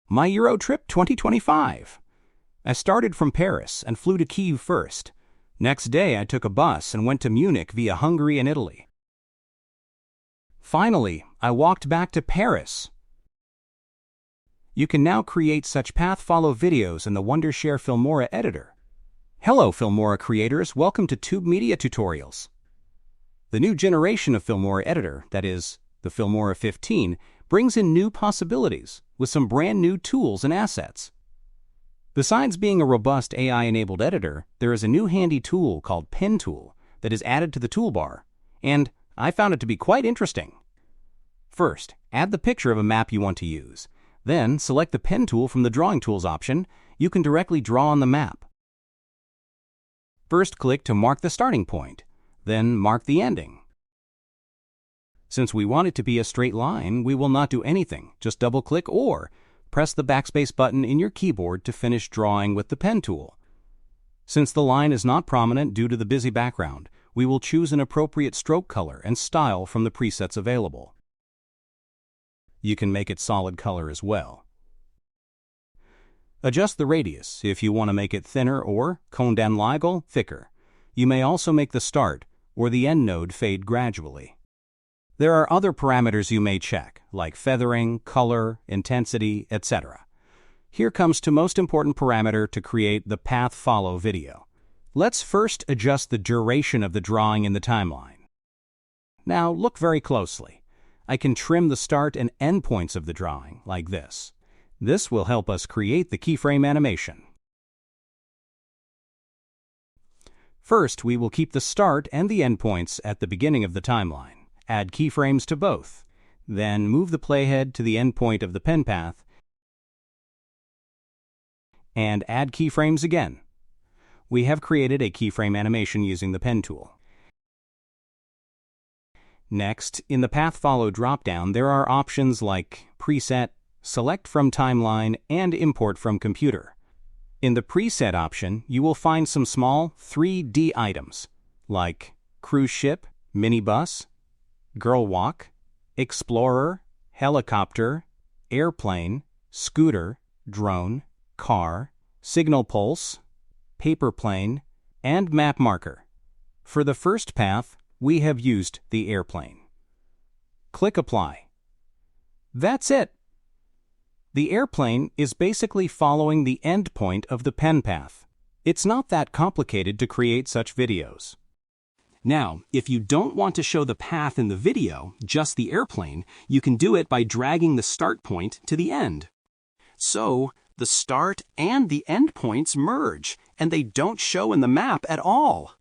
My Euro trip 2025. I started from Paris and flew to Kyiv first. Next day I took a bus and went to Munich via Hungary and Italy. Finally, I walked back to Paris. You can now create such path follow videos in the Wondershare Filmora editor. Hello Filmora creators, welcome to Tube Media Tutorials. The new generation of Filmora editor, that is, the Filmora 15, brings in new possibilities with some brand new tools and assets. Besides being a robust AI-enabled editor, there is a new handy tool called Pen Tool that is added to the toolbar, and I found it to be quite interesting. First, add the picture of a map you want to use. Then, select the Pen Tool from the Drawing Tools option. You can directly draw on the map. First, click to mark the starting point, then mark the ending. Since we want it to be a straight line, we will not do anything. Just double-click or press the backspace button in your keyboard to finish drawing with the pen tool. Since the line is not prominent due to the busy background, we will choose an appropriate stroke color and style from the presets available. You can make it solid color as well. Adjust the radius if you want to make it thinner or, Condan-Leigel, thicker. You may also make the start or the end node fade gradually. There are other parameters you may check, like feathering, color, intensity, etc. Here comes to most important parameter to create the path follow video. Let's first adjust the duration of the drawing in the timeline. Now look very closely. I can trim the start and end points of the drawing, like this. This will help us create the keyframe animation. First, we will keep the start and the end points at the beginning of the timeline. Add keyframes to both. Then move the playhead to the end point of the pen path and add keyframes again. We have created a keyframe animation using the pen tool. Next, in the Path Follow dropdown, there are options like Preset, Select from Timeline, and Import from Computer. In the Preset option, you will find some small 3D items like cruise ship, minibus, girl walk, explorer, helicopter, airplane, scooter, drone, car, signal pulse, paper plane, and map marker. For the first path, we have used the airplane. Click Apply. That's it. The airplane is basically following the end point of the pen path. It's not that complicated to create such videos. Now, if you don't want to show the path in the video, just the airplane, you can do it by dragging the start point to the end. So, the start and the end points merge, and they don't show in the map at all.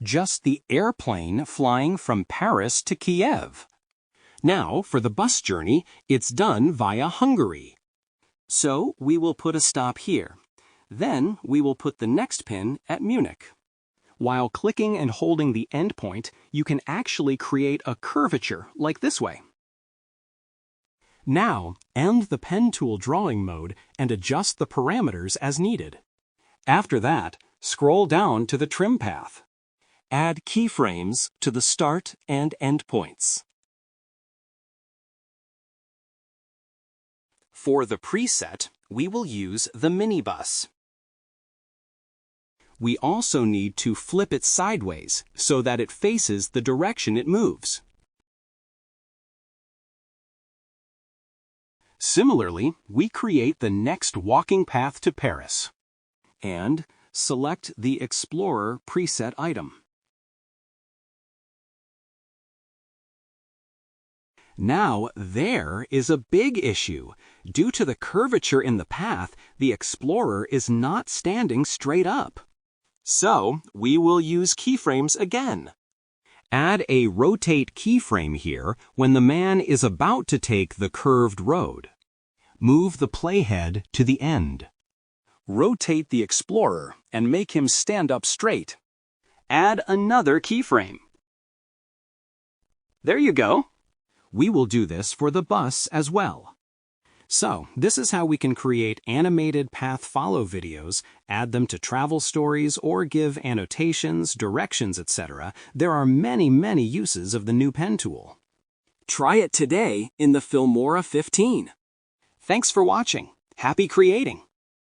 Just the airplane flying from Paris to Kiev. Now, for the bus journey, it's done via Hungary. So, we will put a stop here. Then, we will put the next pin at Munich. While clicking and holding the endpoint, you can actually create a curvature like this way. Now, end the pen tool drawing mode and adjust the parameters as needed. After that, scroll down to the trim path. Add keyframes to the start and end points. For the preset, we will use the minibus. We also need to flip it sideways so that it faces the direction it moves. Similarly, we create the next walking path to Paris and select the Explorer preset item. Now, there is a big issue. Due to the curvature in the path, the Explorer is not standing straight up. So, we will use keyframes again. Add a rotate keyframe here when the man is about to take the curved road. Move the playhead to the end. Rotate the Explorer and make him stand up straight. Add another keyframe. There you go. We will do this for the bus as well. So, this is how we can create animated path follow videos, add them to travel stories, or give annotations, directions, etc. There are many uses of the new pen tool. Try it today in the Filmora 15. Thanks for watching. Happy creating!